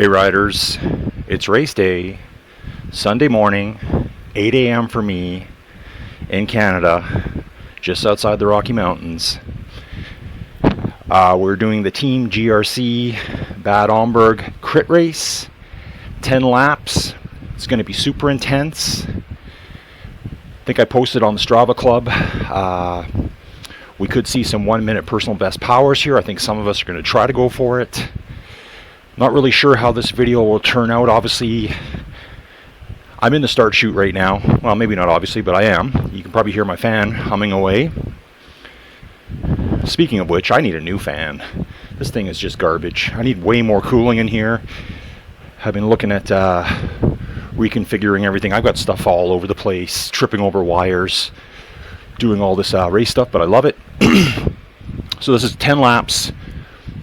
Hey riders, it's race day, Sunday morning, 8 a.m. for me in Canada, just outside the Rocky Mountains. We're doing the Team GRC Bad Homburg crit race, 10 laps. It's going to be super intense. I think I posted on the Strava Club. We could see some 1 minute personal best powers here. I think some of us are going to try to go for it. Not really sure how this video will turn out. Obviously, I'm in the start chute right now. Well, maybe not obviously, but I am. You can probably hear my fan humming away. Speaking of which, I need a new fan. This thing is just garbage. I need way more cooling in here. I've been looking at reconfiguring everything. I've got stuff all over the place, tripping over wires, doing all this race stuff, but I love it. So this is 10 laps.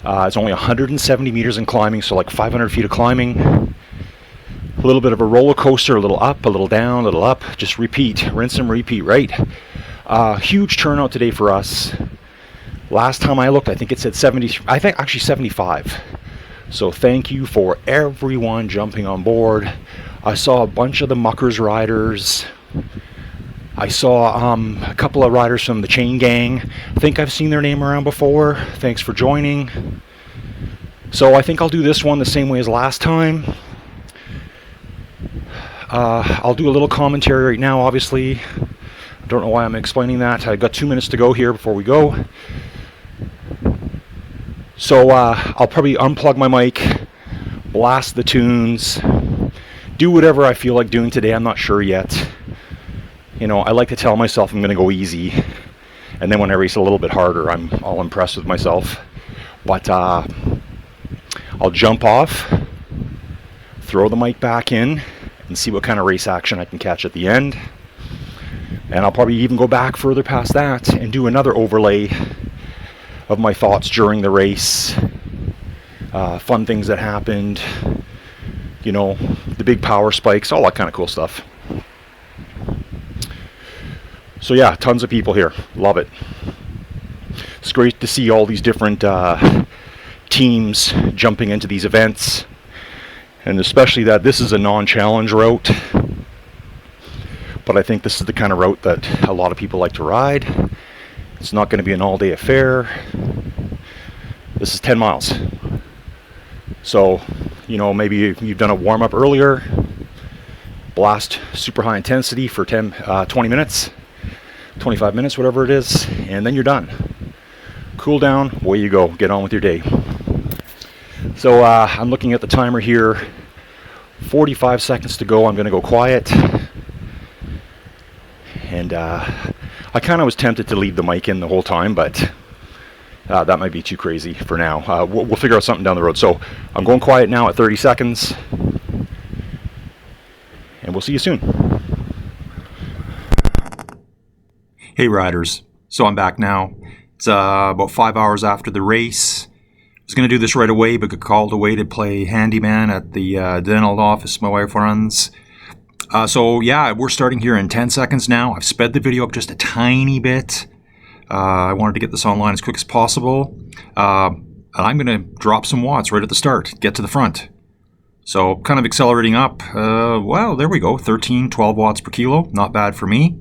It's only 170 meters in climbing, so like 500 feet of climbing. A little bit of a roller coaster, a little up, a little down, a little up. Just repeat, rinse and repeat, right? Huge turnout today for us. Last time I looked, I think it said 70, I think actually 75. So thank you for everyone jumping on board. I saw a bunch of the Muckers riders. I saw a couple of riders from the Chain Gang. I think I've seen their name around before. Thanks for joining. So I think I'll do this one the same way as last time. I'll do a little commentary right now, obviously. I don't know why I'm explaining that. I've got 2 minutes to go here before we go. So I'll probably unplug my mic, blast the tunes, do whatever I feel like doing today. I'm not sure yet. You know, I like to tell myself I'm going to go easy, and then when I race a little bit harder, I'm all impressed with myself. But I'll jump off, throw the mic back in, and see what kind of race action I can catch at the end. And I'll probably even go back further past that and do another overlay of my thoughts during the race, fun things that happened, you know, the big power spikes, all that kind of cool stuff. So yeah, tons of people here. Love it. It's great to see all these different teams jumping into these events, and especially that this is a non-challenge route. But I think this is the kind of route that a lot of people like to ride. It's not going to be an all-day affair. This is 10 miles. So, you know, maybe you've done a warm-up earlier, blast super high intensity for 20 minutes, 25 minutes, whatever it is, and then you're done. Cool down, away you go, get on with your day. So I'm looking at the timer here, 45 seconds to go. I'm going to go quiet. And I kind of was tempted to leave the mic in the whole time, but that might be too crazy for now. We'll figure out something down the road. So I'm going quiet now at 30 seconds, and we'll see you soon. Hey riders, so I'm back now. It's about 5 hours after the race. I was going to do this right away, but got called away to play handyman at the dental office my wife runs. So yeah, we're starting here in 10 seconds now. I've sped the video up just a tiny bit. I wanted to get this online as quick as possible. And I'm going to drop some watts right at the start, get to the front. So kind of accelerating up. Well, there we go, 12 watts per kilo. Not bad for me.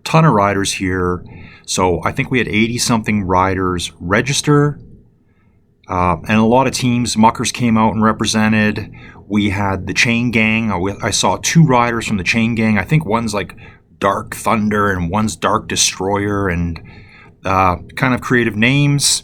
Ton of riders here. So I think we had 80-something riders register. And a lot of teams. Muckers came out and represented. We had the Chain Gang. I saw 2 riders from the Chain Gang. I think one's like Dark Thunder and one's Dark Destroyer, and kind of creative names.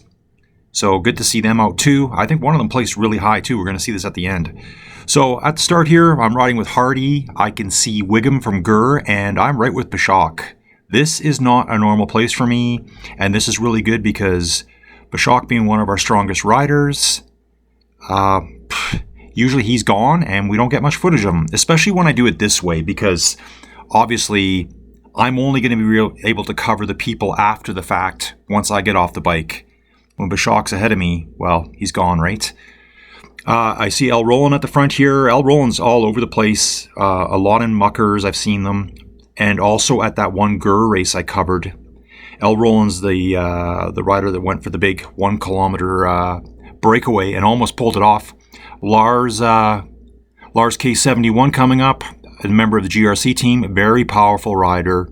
So good to see them out too. I think one of them placed really high too. We're going to see this at the end. So at the start here, I'm riding with Hardy. I can see Wiggum from Gurr, and I'm right with Bashak. This is not a normal place for me, and this is really good because Bashak being one of our strongest riders, usually he's gone and we don't get much footage of him, especially when I do it this way, because obviously I'm only going to be able to cover the people after the fact once I get off the bike. When Bashak's ahead of me, well, he's gone, right? I see El Roland at the front here. El Roland's all over the place, a lot in Muckers, I've seen them, and also at that one Gurr race I covered. El Roland's the rider that went for the big 1 kilometer breakaway and almost pulled it off. Lars K71 coming up, a member of the GRC team, a very powerful rider.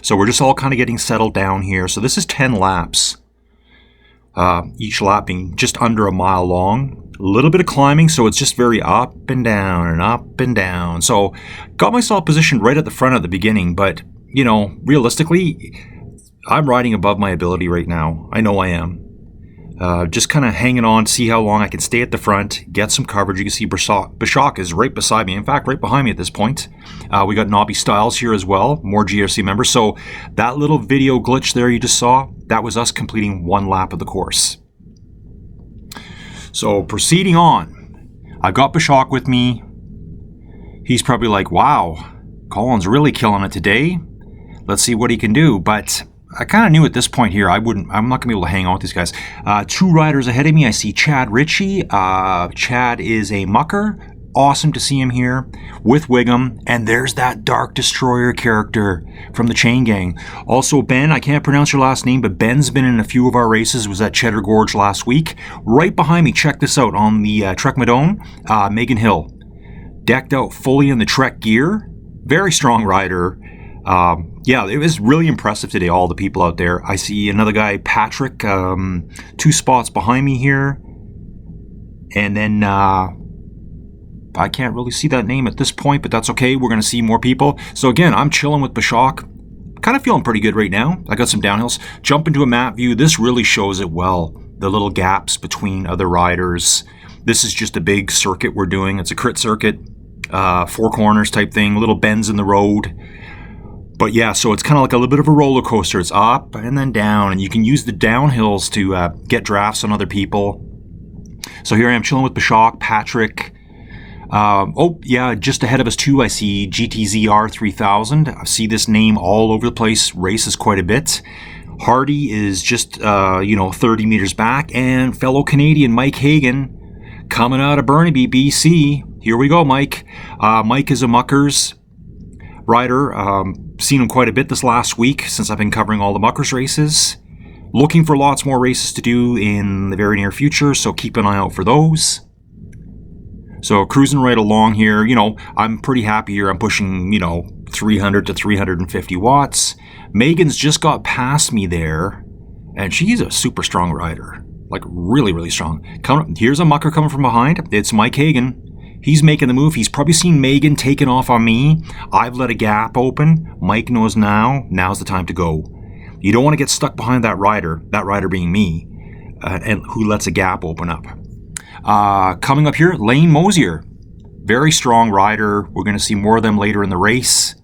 So we're just all kind of getting settled down here. So this is 10 laps. Each lap being just under a mile long. A little bit of climbing, so it's just very up and down and up and down. So got myself positioned right at the front at the beginning, but, you know, realistically, I'm riding above my ability right now. I know I am. Just kind of hanging on, see how long I can stay at the front, get some coverage. You can see Bashak is right beside me. In fact, right behind me at this point. We got Nobby Styles here as well, more GRC members. So that little video glitch there you just saw, that was us completing one lap of the course. So proceeding on, I've got Bashak with me. He's probably like, wow, Colin's really killing it today. Let's see what he can do. But I kind of knew at this point here I'm not going to be able to hang on with these guys. 2 riders ahead of me. I see Chad Ritchie. Chad is a mucker. Awesome to see him here with Wiggum. And there's that Dark Destroyer character from the Chain Gang. Also, Ben, I can't pronounce your last name, but Ben's been in a few of our races. Was at Cheddar Gorge last week. Right behind me, check this out, on the Trek Madone, Megan Hill. Decked out fully in the Trek gear. Very strong rider. Yeah, it was really impressive today, all the people out there. I see another guy, Patrick, 2 spots behind me here. And then I can't really see that name at this point, but that's okay. We're going to see more people. So again, I'm chilling with Bashak. Kind of feeling pretty good right now. I got some downhills. Jump into a map view. This really shows it well. The little gaps between other riders. This is just a big circuit we're doing. It's a crit circuit, 4 corners type thing, little bends in the road. But yeah, so it's kind of like a little bit of a roller coaster. It's up and then down, and you can use the downhills to get drafts on other people. So here I am chilling with Bashak, Patrick. Oh, yeah, just ahead of us too, I see GTZR 3000. I see this name all over the place, races quite a bit. Hardy is just, 30 meters back, and fellow Canadian Mike Hagan coming out of Burnaby, BC. Here we go, Mike. Mike is a Muckers rider. Seen him quite a bit this last week since I've been covering all the Muckers races. Looking for lots more races to do in the very near future, so keep an eye out for those. So cruising right along here, I'm pretty happy here. I'm pushing, 300 to 350 watts. Megan's just got past me there, and she's a super strong rider. Like really, really strong. Here's a mucker coming from behind. It's Mike Hagan. He's making the move. He's probably seen Megan taking off on me. I've let a gap open. Mike knows now's the time to go. You don't want to get stuck behind that rider being me, and who lets a gap open up. Coming up here, Lane Mosier. Very strong rider. We're going to see more of them later in the race.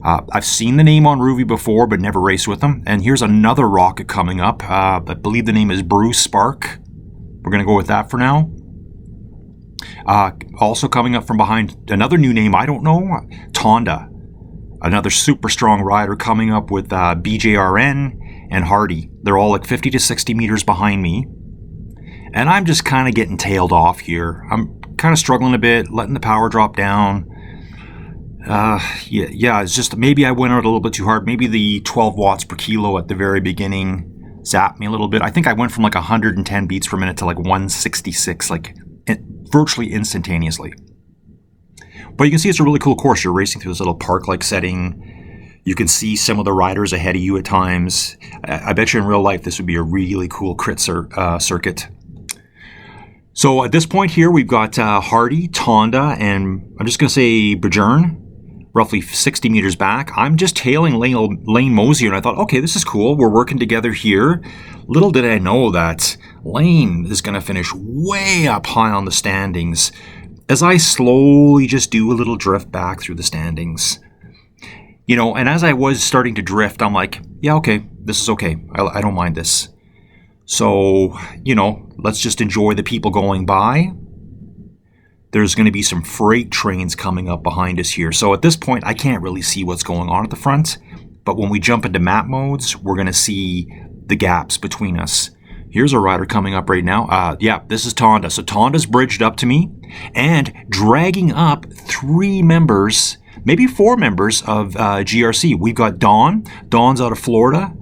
I've seen the name on Rouvy before, but never raced with them. And here's another rocket coming up. I believe the name is Bruce Spark. We're going to go with that for now. Also coming up from behind, another new name, I don't know, Tonda. Another super strong rider coming up with BJRN and Hardy. They're all like 50 to 60 meters behind me. And I'm just kind of getting tailed off here. I'm kind of struggling a bit, letting the power drop down. Yeah, it's just maybe I went out a little bit too hard. Maybe the 12 watts per kilo at the very beginning zapped me a little bit. I think I went from like 110 beats per minute to like 166, like virtually instantaneously. But you can see it's a really cool course. You're racing through this little park-like setting. You can see some of the riders ahead of you at times. I bet you in real life this would be a really cool crit circuit. So at this point here, we've got Hardy, Tonda, and I'm just going to say Bajern, roughly 60 meters back. I'm just tailing Lane Mosier, and I thought, okay, this is cool. We're working together here. Little did I know that Lane is going to finish way up high on the standings as I slowly just do a little drift back through the standings. And as I was starting to drift, I'm like, yeah, okay, this is okay. I don't mind this. So, let's just enjoy the people going by. There's going to be some freight trains coming up behind us here. So at this point, I can't really see what's going on at the front. But when we jump into map modes, we're going to see the gaps between us. Here's a rider coming up right now. Yeah, this is Tonda. So Tonda's bridged up to me and dragging up 3 members, maybe 4 members of GRC. We've got Dawn. Dawn's out of Florida.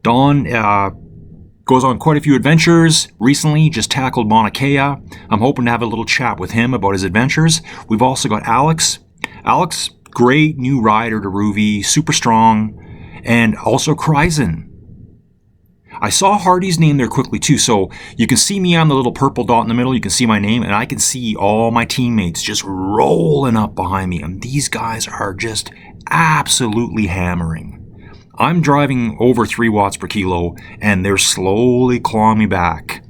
Dawn Goes on quite a few adventures. Recently, just tackled Mauna Kea. I'm hoping to have a little chat with him about his adventures. We've also got Alex. Alex, great new rider to Rouvy, super strong. And also Kryzen. I saw Hardy's name there quickly too, so you can see me on the little purple dot in the middle. You can see my name, and I can see all my teammates just rolling up behind me. And these guys are just absolutely hammering. I'm driving over 3 watts per kilo, and they're slowly clawing me back.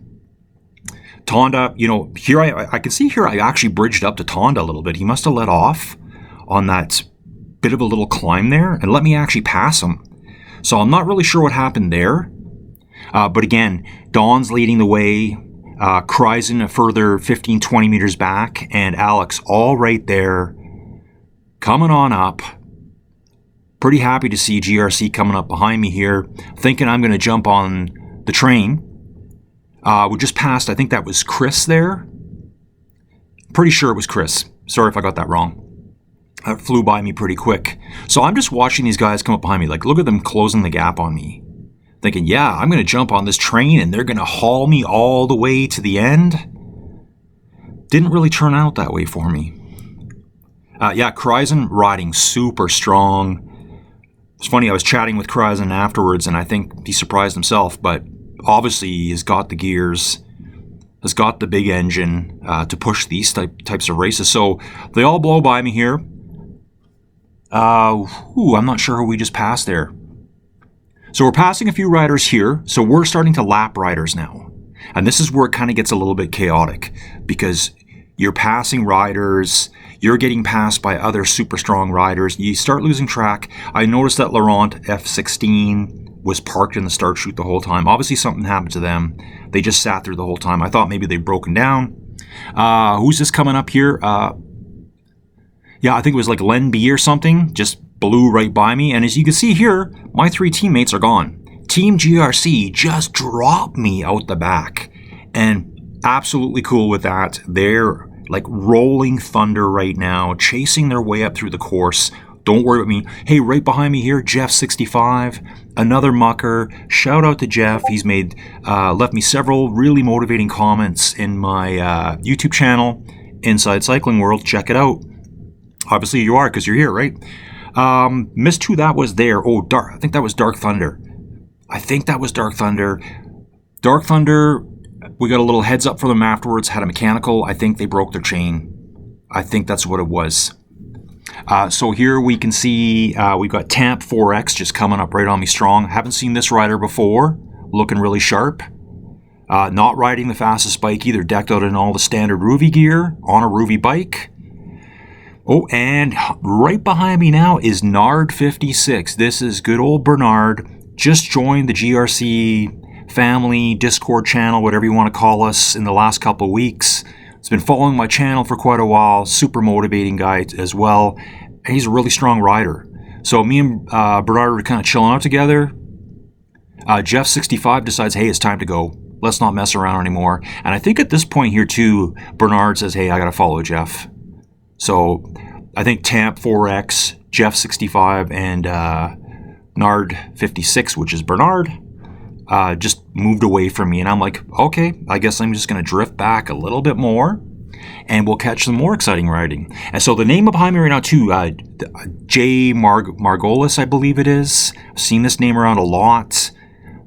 Tonda, here I can see here I actually bridged up to Tonda a little bit. He must have let off on that bit of a little climb there and let me actually pass him. So I'm not really sure what happened there. But again, Don's leading the way, Kryzen a further 15, 20 meters back, and Alex all right there, coming on up. Pretty happy to see GRC coming up behind me here, thinking I'm going to jump on the train. We just passed, I think that was Chris there. Pretty sure it was Chris. Sorry if I got that wrong. That flew by me pretty quick. So I'm just watching these guys come up behind me. Like, look at them closing the gap on me. Thinking, yeah, I'm going to jump on this train and they're going to haul me all the way to the end. Didn't really turn out that way for me. Kryzen riding super strong. It's funny, I was chatting with Kryzen afterwards, and I think he surprised himself, but obviously he's got the gears, has got the big engine to push these types of races. So they all blow by me here. I'm not sure who we just passed there. So we're passing a few riders here, so we're starting to lap riders now. And this is where it kind of gets a little bit chaotic, because you're passing riders, you're getting passed by other super strong riders, you start losing track. I noticed that Laurent F16 was parked in the start chute the whole time. Obviously something happened to them. They just sat there the whole time. I thought maybe they'd broken down. Who's this coming up here? I think it was like Len B or something, just blew right by me. And as you can see here, my 3 teammates are gone. Team GRC just dropped me out the back. And absolutely cool with that. They're like rolling thunder right now, chasing their way up through the course. Don't worry about me. Hey, right behind me here, Jeff65, another mucker. Shout out to Jeff. He's left me several really motivating comments in my YouTube channel, Inside Cycling World. Check it out. Obviously you are, because you're here, right? Missed who that was there. Oh, I think that was Dark Thunder. Dark Thunder, we got a little heads up for them afterwards, had a mechanical. I think they broke their chain. I think that's what it was. So here we can see we've got Tamp 4X just coming up right on me strong. Haven't seen this rider before. Looking really sharp. Not riding the fastest bike either. Decked out in all the standard Rouvy gear on a Rouvy bike. Oh, and right behind me now is Nard56. This is good old Bernard. Just joined the GRC family, Discord channel, whatever you want to call us, in the last couple of weeks. He's been following my channel for quite a while. Super motivating guy as well. And he's a really strong rider. So me and Bernard are kind of chilling out together. Jeff65 decides, hey, it's time to go. Let's not mess around anymore. And I think at this point here too, Bernard says, hey, I got to follow Jeff. So I think Tamp 4X, Jeff65, and Nard56, which is Bernard, just moved away from me. And I'm like, okay, I guess I'm just going to drift back a little bit more and we'll catch some more exciting riding. And so the name behind me right now too, J. Margolis, I believe it is. I've seen this name around a lot.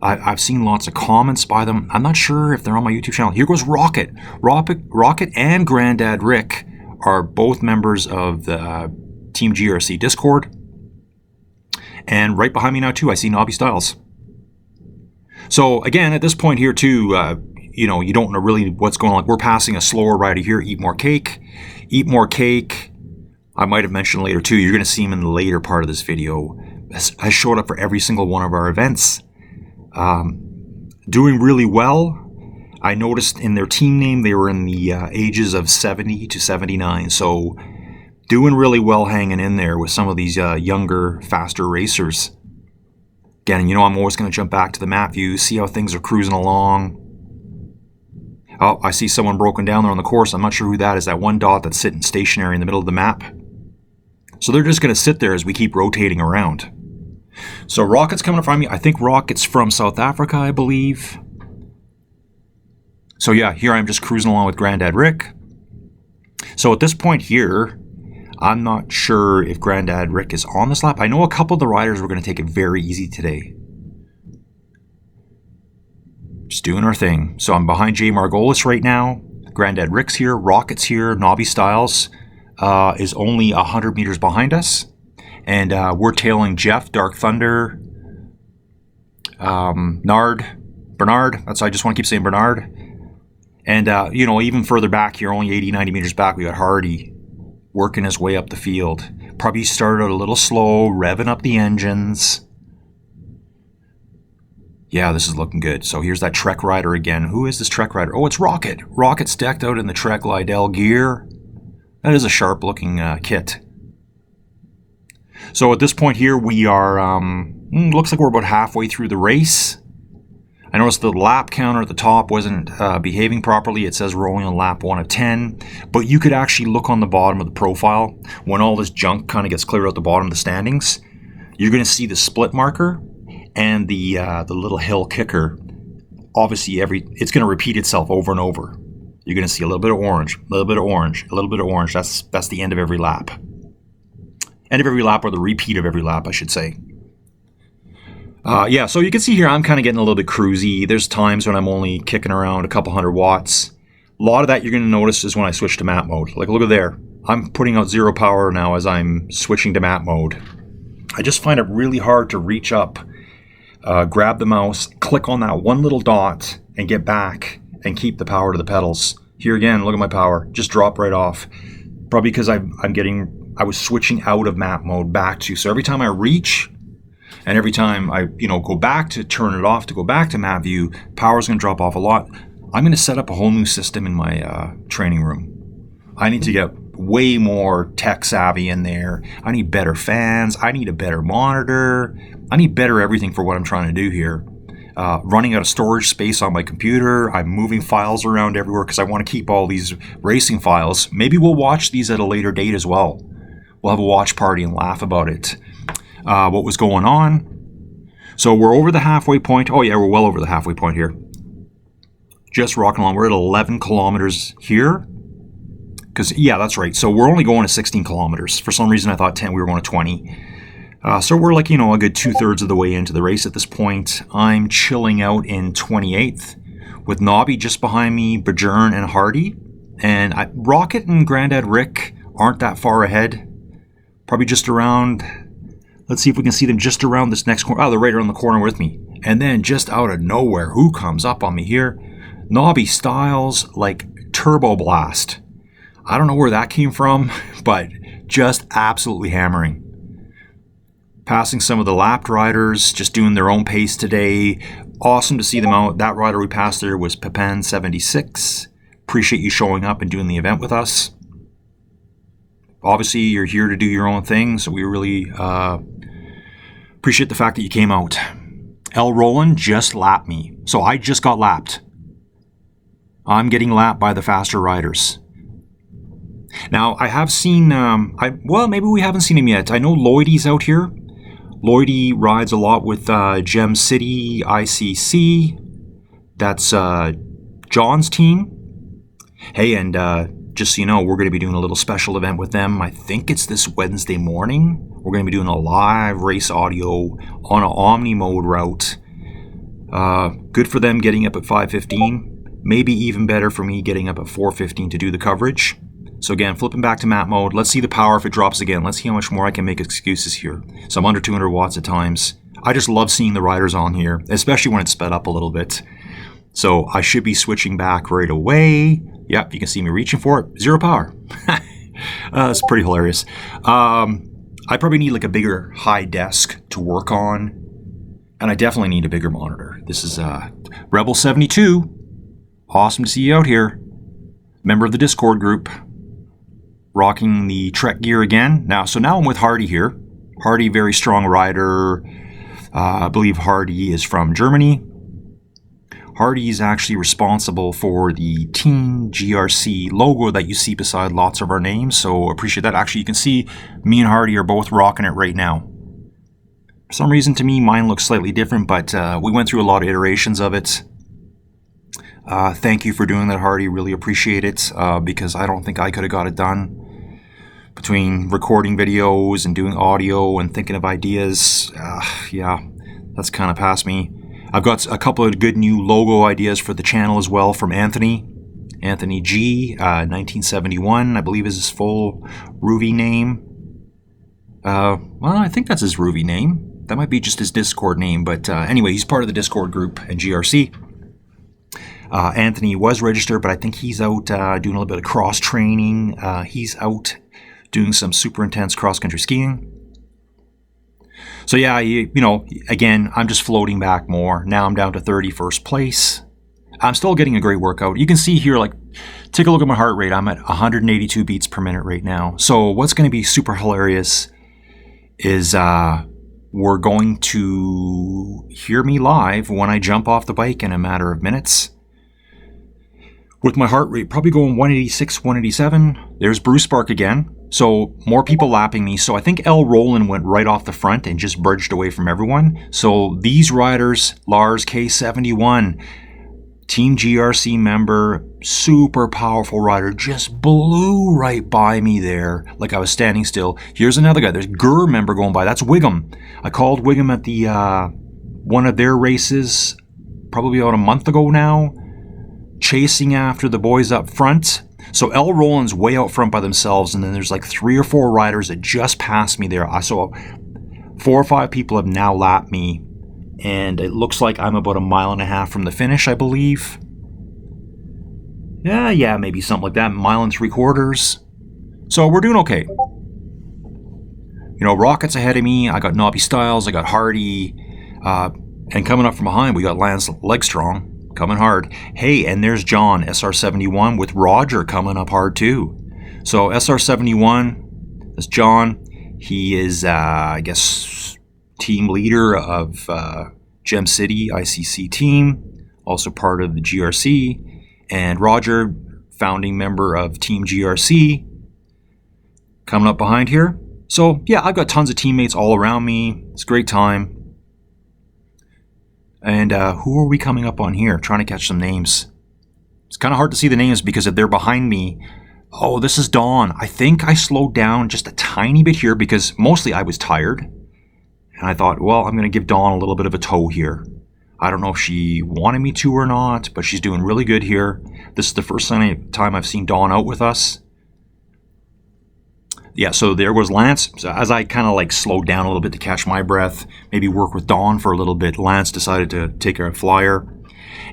I've seen lots of comments by them. I'm not sure if they're on my YouTube channel. Here goes Rocket. Rocket and Granddad Rick are both members of the Team GRC Discord. And right behind me now too, I see Nobby Styles. So again, at this point here too, you don't know really what's going on. Like, we're passing a slower rider here, Eat More Cake. Eat More Cake, I might have mentioned later too, you're going to see him in the later part of this video, has showed up for every single one of our events. Doing really well. I noticed in their team name, they were in the ages of 70 to 79. So doing really well hanging in there with some of these younger, faster racers. Again, I'm always going to jump back to the map view, see how things are cruising along. Oh, I see someone broken down there on the course. I'm not sure who that is. That one dot that's sitting stationary in the middle of the map. So they're just going to sit there as we keep rotating around. So Rocket's coming up from me. I think Rocket's from South Africa, I believe. So yeah, here I'm just cruising along with Grandad Rick. So at this point here, I'm not sure if Grandad Rick is on this lap. I know a couple of the riders were going to take it very easy today. Just doing our thing. So I'm behind Jay Margolis right now. Grandad Rick's here. Rocket's here. Nobby Styles is only 100 meters behind us. And we're tailing Jeff, Dark Thunder, Bernard. That's I just want to keep saying Bernard. And, even further back here, only 80, 90 meters back, we got Hardy working his way up the field. Probably started out a little slow, revving up the engines. Yeah, this is looking good. So here's that Trek rider again. Who is this Trek rider? Oh, it's Rocket. Rocket's decked out in the Trek Liddell gear. That is a sharp-looking kit. So at this point here, we are, looks like we're about halfway through the race. I noticed the lap counter at the top wasn't behaving properly. It says we're only on lap 1 of 10. But you could actually look on the bottom of the profile. When all this junk kind of gets cleared out the bottom of the standings, you're going to see the split marker and the little hill kicker. Obviously, it's going to repeat itself over and over. You're going to see a little bit of orange, a little bit of orange, a little bit of orange. That's the end of every lap. End of every lap, or the repeat of every lap, I should say. So you can see here I'm kind of getting a little bit cruisy. There's times when I'm only kicking around a couple hundred watts. A lot of that you're going to notice is when I switch to map mode. Like, look at there. I'm putting out 0 power now as I'm switching to map mode. I just find it really hard to reach up, grab the mouse, click on that one little dot, and get back and keep the power to the pedals. Here again, look at my power. Just drop right off. Probably because I was switching out of map mode back to. So every time I reach, and every time I, go back to turn it off to go back to map view, power's going to drop off a lot. I'm going to set up a whole new system in my training room. I need to get way more tech savvy in there. I need better fans. I need a better monitor. I need better everything for what I'm trying to do here. Running out of storage space on my computer. I'm moving files around everywhere because I want to keep all these racing files. Maybe we'll watch these at a later date as well. We'll have a watch party and laugh about it. What was going on. So we're over the halfway point. Oh yeah, we're well over the halfway point here. Just rocking along. We're at 11 kilometers here. Because, yeah, that's right. So we're only going to 16 kilometers. For some reason I thought 10, we were going to 20. So we're like, a good 2/3 of the way into the race at this point. I'm chilling out in 28th with Nobby just behind me, Bajern and Hardy. And Rocket and Grandad Rick aren't that far ahead. Probably just around... Let's see if we can see them just around this next corner. Oh, they're right around the corner with me. And then just out of nowhere, who comes up on me here? Nobby Styles, like turbo blast. I don't know where that came from, but just absolutely hammering. Passing some of the lapped riders, just doing their own pace today. Awesome to see them out. That rider we passed there was Pepin76. Appreciate you showing up and doing the event with us. Obviously, you're here to do your own thing, so we really appreciate the fact that you came out. L. Roland just lapped me, so I just got lapped. I'm getting lapped by the faster riders. Now, I have seen, maybe we haven't seen him yet. I know Lloydie's out here. Lloydie rides a lot with Gem City ICC. That's John's team. Hey, and just so you know, we're going to be doing a little special event with them. I think it's this Wednesday morning. We're going to be doing a live race audio on an Omni mode route. Good for them getting up at 5:15. Maybe even better for me getting up at 4:15 to do the coverage. So again, flipping back to map mode. Let's see the power if it drops again. Let's see how much more I can make excuses here. So I'm under 200 watts at times. I just love seeing the riders on here, especially when it's sped up a little bit. So I should be switching back right away. Yep, you can see me reaching for it. 0 power. That's pretty hilarious. I probably need like a bigger high desk to work on. And I definitely need a bigger monitor. This is Rebel72. Awesome to see you out here. Member of the Discord group. Rocking the Trek gear again. Now I'm with Hardy here. Hardy, very strong rider. I believe Hardy is from Germany. Hardy is actually responsible for the Team GRC logo that you see beside lots of our names, so appreciate that. Actually, you can see me and Hardy are both rocking it right now. For some reason, to me, mine looks slightly different, but we went through a lot of iterations of it. Thank you for doing that, Hardy. Really appreciate it, because I don't think I could have got it done. Between recording videos and doing audio and thinking of ideas, yeah, that's kind of past me. I've got a couple of good new logo ideas for the channel as well from Anthony. Anthony G, 1971, I believe is his full Rouvy name. Well, I think that's his Rouvy name. That might be just his Discord name, but anyway, he's part of the Discord group and GRC. Anthony was registered, but I think he's out doing a little bit of cross training. He's out doing some super intense cross-country skiing. So yeah, you know, again, I'm just floating back more. Now I'm down to 31st place. I'm still getting a great workout. You can see here, like, take a look at my heart rate. I'm at 182 beats per minute right now. So what's going to be super hilarious is we're going to hear me live when I jump off the bike in a matter of minutes. With my heart rate probably going 186, 187. There's Bruce Spark again. So more people lapping me. So I think L. Roland went right off the front and just bridged away from everyone. So these riders, Lars K71, Team GRC member, super powerful rider, just blew right by me there like I was standing still. Here's another guy. There's GUR member going by. That's Wiggum. I called Wiggum at the one of their races probably about a month ago now, chasing after the boys up front. So L. Roland's way out front by themselves, and then there's like 3 or 4 riders that just passed me there. I saw 4 or 5 people have now lapped me, and it looks like I'm about a mile and a half from the finish, I believe. Yeah, maybe something like that. 1.75 miles. So we're doing okay. You know, Rocket's ahead of me. I got Nobby Styles. I got Hardy. And coming up from behind, we got Lance Legstrong. Coming hard. Hey, and there's John, SR71, with Roger coming up hard too. So SR71, that's John. He is, I guess, team leader of Gem City ICC team, also part of the GRC. And Roger, founding member of Team GRC, coming up behind here. So yeah, I've got tons of teammates all around me. It's a great time. And who are we coming up on here? Trying to catch some names. It's kind of hard to see the names because if they're behind me. Oh, this is Dawn. I think I slowed down just a tiny bit here because mostly I was tired. And I thought, well, I'm going to give Dawn a little bit of a tow here. I don't know if she wanted me to or not, but she's doing really good here. This is the first time I've seen Dawn out with us. Yeah, so there goes Lance. So as I kind of like slowed down a little bit to catch my breath, maybe work with Dawn for a little bit, Lance decided to take a flyer.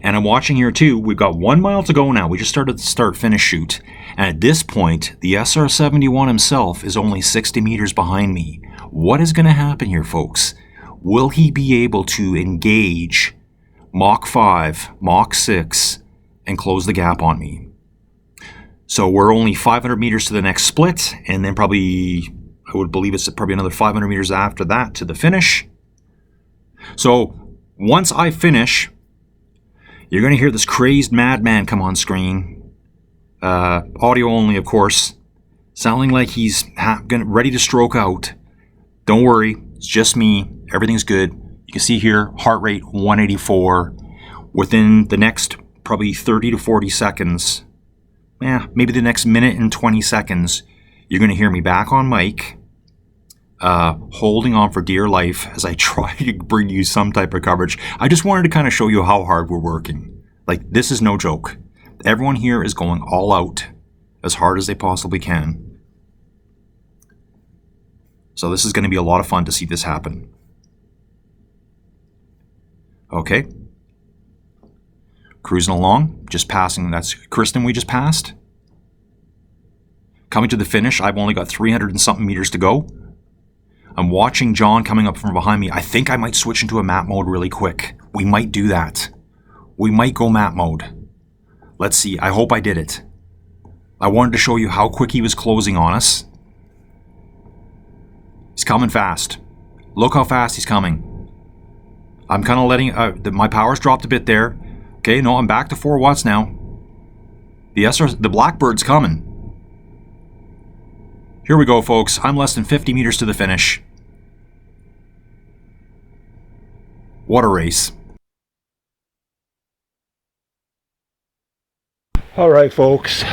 And I'm watching here too. We've got 1 mile to go now. We just started the start-finish shoot. And at this point, the SR71 himself is only 60 meters behind me. What is going to happen here, folks? Will he be able to engage Mach 5, Mach 6, and close the gap on me? So we're only 500 meters to the next split, and then probably, I would believe it's probably another 500 meters after that to the finish. So once I finish, you're going to hear this crazed madman come on screen. Audio only, of course. Sounding like he's ready to stroke out. Don't worry, it's just me. Everything's good. You can see here, heart rate 184. Within the next probably 30 to 40 seconds, maybe the next minute and 20 seconds, you're going to hear me back on mic, holding on for dear life as I try to bring you some type of coverage. I just wanted to kind of show you how hard we're working. Like, this is no joke. Everyone here is going all out as hard as they possibly can. So this is going to be a lot of fun to see this happen. Okay. Cruising along, just passing. That's Kristen we just passed. Coming to the finish, I've only got 300 and something meters to go. I'm watching John coming up from behind me. I think I might switch into a map mode really quick. We might do that. We might go map mode. Let's see. I hope I did it. I wanted to show you how quick he was closing on us. He's coming fast. Look how fast he's coming. I'm kind of letting... my power's dropped a bit there. Okay, no, I'm back to 4 watts now. The Blackbird's coming. Here we go, folks. I'm less than 50 meters to the finish. What a race. All right, folks.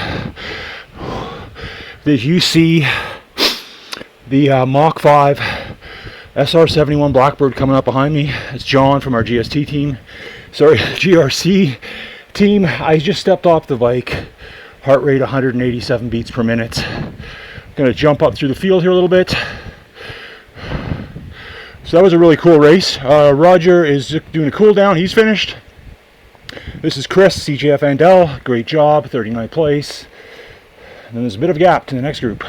Did you see the Mach 5 SR71 Blackbird coming up behind me? It's John from our GRC team. I just stepped off the bike. Heart rate 187 beats per minute. Gonna jump up through the field here a little bit. So that was a really cool race. Roger is doing a cool down. He's finished. This is Chris, CJF Andel. Great job, 39th place. And then there's a bit of a gap to the next group.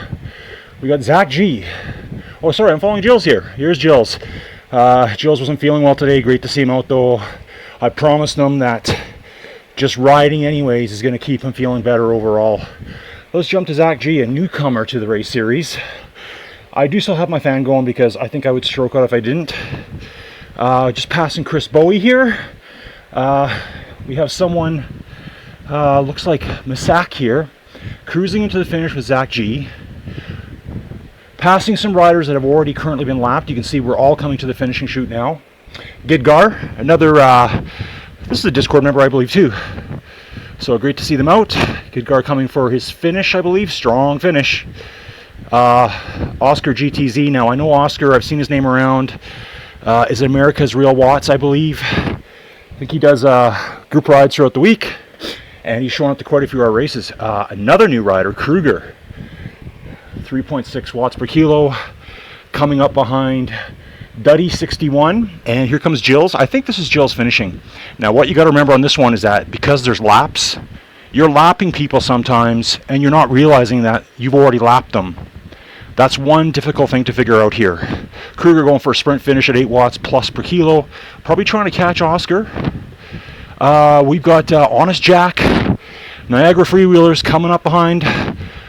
We got Zach G. Oh, sorry, I'm following Jill's here. Here's Jill's. Jill's wasn't feeling well today. Great to see him out, though. I promised him that just riding anyways is going to keep him feeling better overall. Let's jump to Zach G, a newcomer to the race series. I do still have my fan going because I think I would stroke out if I didn't. Just passing Chris Bowie here. We have someone, looks like Masak here, cruising into the finish with Zach G. Passing some riders that have already currently been lapped. You can see we're all coming to the finishing chute now. Gidgar, another, this is a Discord member, I believe, too. So great to see them out. Gidgar coming for his finish, I believe. Strong finish. Oscar GTZ. Now, I know Oscar. I've seen his name around. Is America's Real Watts, I believe. I think he does group rides throughout the week. And he's showing up to quite a few of our races. Another new rider, Kruger. 3.6 watts per kilo. Coming up behind Duddy 61. And here comes Jill's. I think this is Jill's finishing. Now, what you got to remember on this one is that because there's laps, you're lapping people sometimes, and you're not realizing that you've already lapped them. That's one difficult thing to figure out here. Kruger going for a sprint finish at 8 watts plus per kilo. Probably trying to catch Oscar. We've got Honest Jack, Niagara Freewheelers coming up behind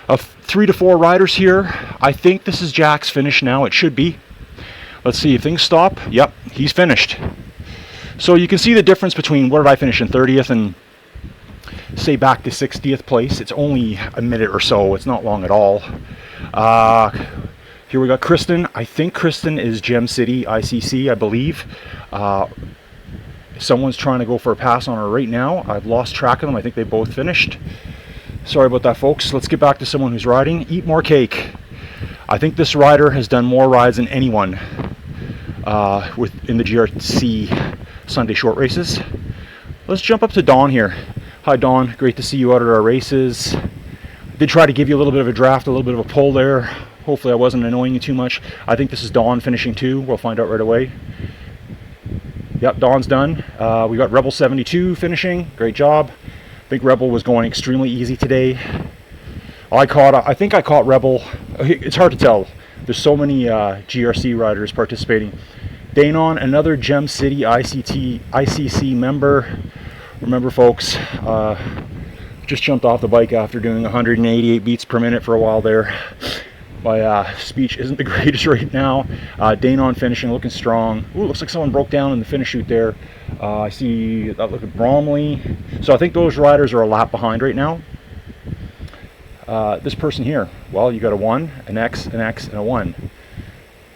3 to 4 riders here. I think this is Jack's finish now. It should be. Let's see if things stop. Yep, he's finished. So you can see the difference between what did I finish in 30th and say back to 60th place. It's only a minute or so. It's not long at all. Here we got Kristen. I think Kristen is Gem City ICC, I believe. Someone's trying to go for a pass on her right now. I've lost track of them. I think they both finished. Sorry about that, folks. Let's get back to someone who's riding. Eat More Cake. I think this rider has done more rides than anyone in the GRC Sunday short races. Let's jump up to Dawn here. Hi, Dawn. Great to see you out at our races. I did try to give you a little bit of a draft, a little bit of a pull there. Hopefully I wasn't annoying you too much. I think this is Dawn finishing too. We'll find out right away. Yep, Dawn's done. We got Rebel 72 finishing. Great job. I think Rebel was going extremely easy today. I think I caught Rebel. It's hard to tell. There's so many GRC riders participating. Danon, another Gem City ICC member. Remember, folks, just jumped off the bike after doing 188 beats per minute for a while there. My speech isn't the greatest right now. Danon finishing, looking strong. Ooh, looks like someone broke down in the finish chute there. I see that look at Bromley. So I think those riders are a lap behind right now. This person here, well, you got a 1, an X, an X, and a 1.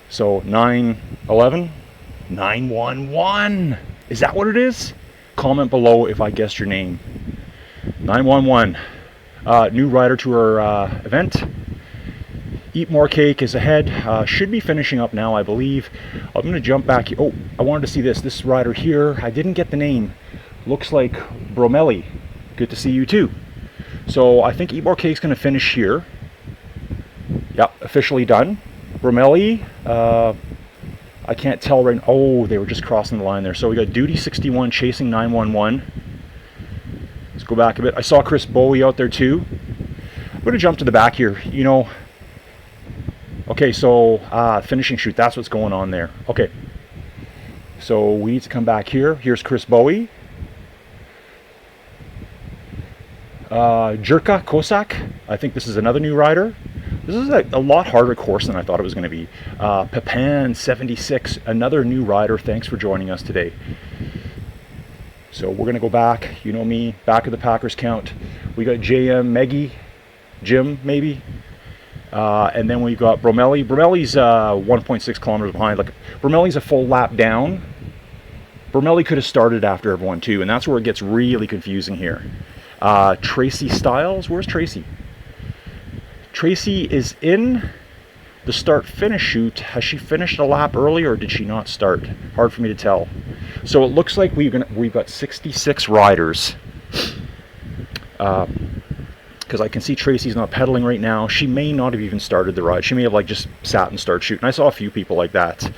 So 911, 911. Is that what it is? Comment below if I guessed your name. 911. New rider to our event. Eat More Cake is ahead. Should be finishing up now, I believe. I'm going to jump back. Oh, I wanted to see this. This rider here, I didn't get the name. Looks like Bromelli. Good to see you too. So I think Eat More Cake's going to finish here. Yep, officially done. Bromelli, I can't tell right now. Oh, they were just crossing the line there. So we got Duty 61 chasing 911. Let's go back a bit. I saw Chris Bowie out there too. I'm going to jump to the back here. You know, okay, so finishing chute, that's what's going on there. Okay, so we need to come back here. Here's Chris Bowie. Jerka Kosak, I think this is another new rider. This is a lot harder course than I thought it was going to be. Pepan 76, another new rider. Thanks for joining us today. So we're going to go back, you know me, back of the Packers count. We got JM, Meggie, Jim maybe. And then we've got Bromelli. Bromelli's 1.6 kilometers behind. Like, Bromelli's a full lap down. Bromelli could have started after everyone too, and that's where it gets really confusing here. Tracy Styles, where's Tracy? Tracy is in the start-finish chute. Has she finished a lap early or did she not start? Hard for me to tell. So it looks like we've got 66 riders. Because I can see Tracy's not pedaling right now. She may not have even started the ride. She may have like just sat and started shooting. I saw a few people like that.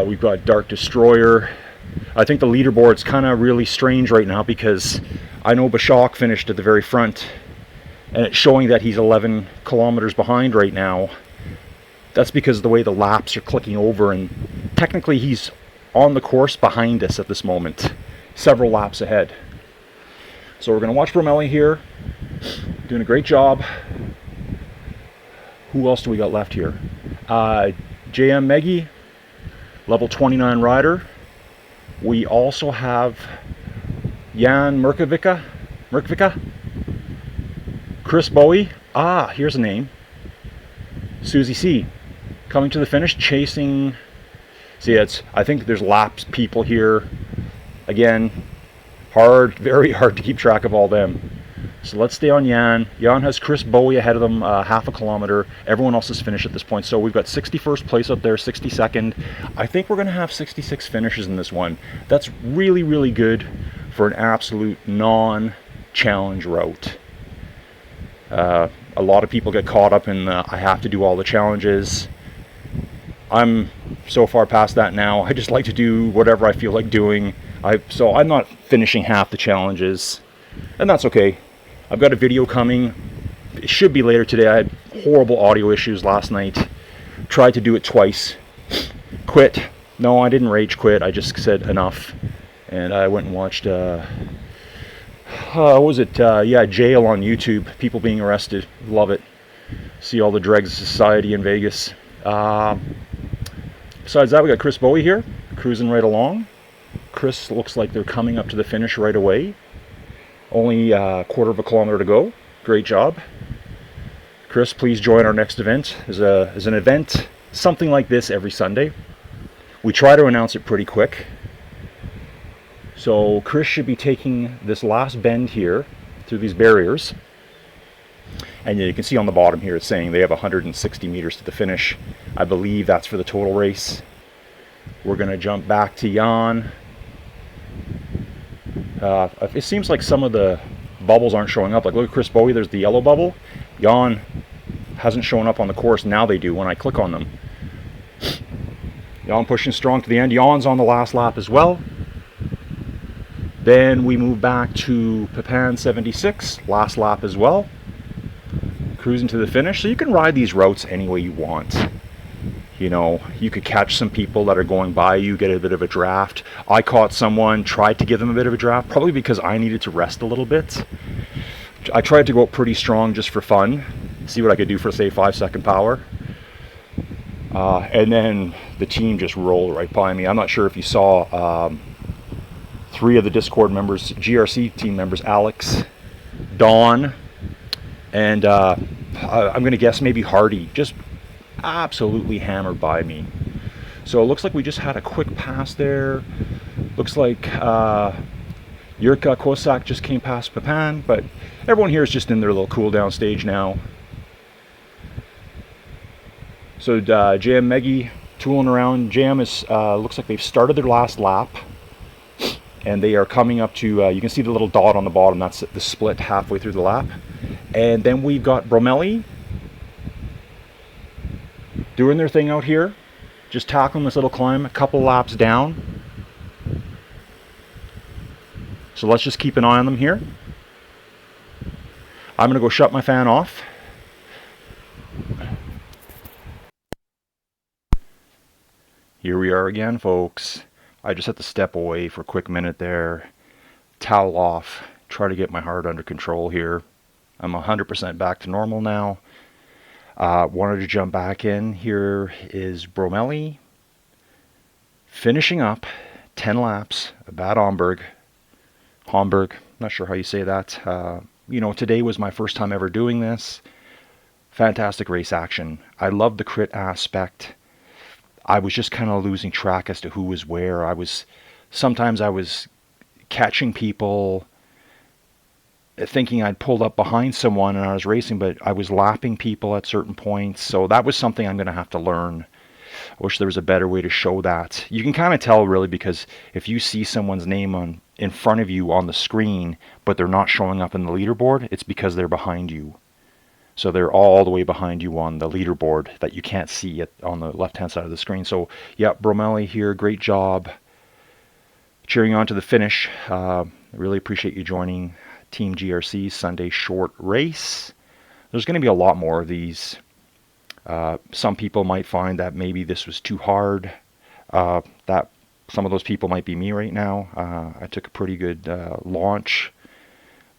We've got Dark Destroyer. I think the leaderboard's kind of really strange right now because I know Bashak finished at the very front and it's showing that he's 11 kilometers behind right now. That's because of the way the laps are clicking over, and technically he's on the course behind us at this moment, several laps ahead. So we're going to watch Bromelli here, doing a great job. Who else do we got left here? JM Meggy, level 29 rider. We also have Jan Merkovica, Chris Bowie. Here's a name. Susie C. Coming to the finish, chasing. See, I think there's laps people here. Again, very hard to keep track of all them. So let's stay on Jan. Jan has Chris Bowie ahead of them, half a kilometer. Everyone else is finished at this point. So we've got 61st place up there, 62nd. I think we're going to have 66 finishes in this one. That's really, really good for an absolute non-challenge route. A lot of people get caught up in I have to do all the challenges. I'm so far past that now. I just like to do whatever I feel like doing. So I'm not finishing half the challenges, and that's okay. I've got a video coming. It should be later today. I had horrible audio issues last night. Tried to do it twice. Quit. No, I didn't rage quit. I just said enough, and I went and watched what was it? Jail on YouTube. People being arrested. Love it. See all the dregs of society in Vegas. Besides that, we got Chris Bowie here, cruising right along. Chris looks like they're coming up to the finish right away. Only a quarter of a kilometer to go. Great job. Chris, please join our next event. There's an event, something like this every Sunday. We try to announce it pretty quick. So Chris should be taking this last bend here through these barriers. And you can see on the bottom here it's saying they have 160 meters to the finish. I believe that's for the total race. We're going to jump back to Jan. It seems like some of the bubbles aren't showing up. Like look at Chris Bowie, there's the yellow bubble. Jan hasn't shown up on the course. Now they do when I click on them. Jan pushing strong to the end. Jan's on the last lap as well. Then we move back to Pepin 76, last lap as well. Cruising to the finish. So you can ride these routes any way you want. You know, you could catch some people that are going by you, get a bit of a draft. I caught someone, tried to give them a bit of a draft, probably because I needed to rest a little bit. I tried to go up pretty strong just for fun, see what I could do for, say, 5-second power. And then the team just rolled right by me. I'm not sure if you saw 3 of the Discord members, GRC team members, Alex, Dawn, and I'm going to guess maybe Hardy, just absolutely hammered by me. So it looks like we just had a quick pass there. Looks like Yurka Kosak just came past Pepin, but everyone here is just in their little cool down stage now. So JM Meggy tooling around. JM is looks like they've started their last lap, and they are coming up to you can see the little dot on the bottom, that's the split halfway through the lap. And then we've got Bromelli doing their thing out here, just tackling this little climb a couple laps down. So let's just keep an eye on them here. I'm going to go shut my fan off. Here we are again, folks. I just had to step away for a quick minute there, towel off, try to get my heart under control here. I'm 100% back to normal now. Wanted to jump back in. Here is Bromelli finishing up 10 laps at Bad Homburg. Not sure how you say that. You know, today was my first time ever doing this. Fantastic race action. I love the crit aspect. I was just kind of losing track as to who was where. Sometimes I was catching people thinking I'd pulled up behind someone and I was racing, but I was lapping people at certain points. So that was something I'm going to have to learn. I wish there was a better way to show that. You can kind of tell really, because if you see someone's name in front of you on the screen, but they're not showing up in the leaderboard, it's because they're behind you. So they're all the way behind you on the leaderboard that you can't see it on the left-hand side of the screen. So yeah, Bromelli here, great job. Cheering on to the finish. I really appreciate you joining Team GRC Sunday short race. There's going to be a lot more of these. Some people might find that maybe this was too hard. That some of those people might be me right now. I took a pretty good launch.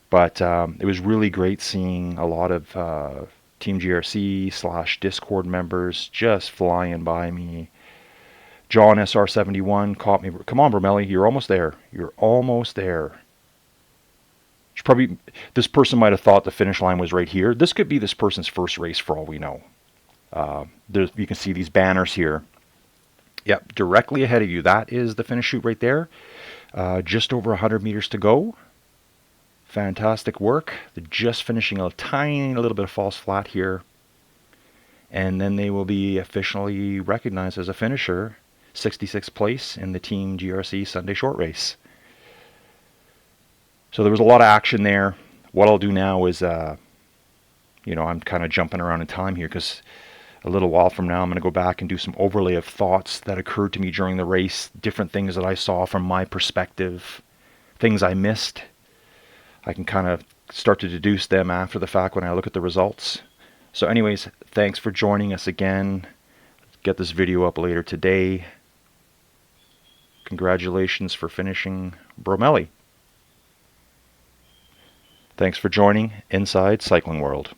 But it was really great seeing a lot of Team GRC / Discord members just flying by me. John SR71 caught me. Come on, Bromelli, you're almost there. You're almost there. Probably this person might have thought the finish line was right here. This could be this person's first race for all we know. You can see these banners here. Yep, directly ahead of you. That is the finish chute right there. Just over 100 meters to go. Fantastic work. They're just finishing a tiny little bit of false flat here. And then they will be officially recognized as a finisher. 66th place in the Team GRC Sunday short race. So there was a lot of action there. What I'll do now is, I'm kind of jumping around in time here because a little while from now I'm going to go back and do some overlay of thoughts that occurred to me during the race, different things that I saw from my perspective, things I missed. I can kind of start to deduce them after the fact when I look at the results. So anyways, thanks for joining us again. Get this video up later today. Congratulations for finishing Bromelli. Thanks for joining Inside Cycling World.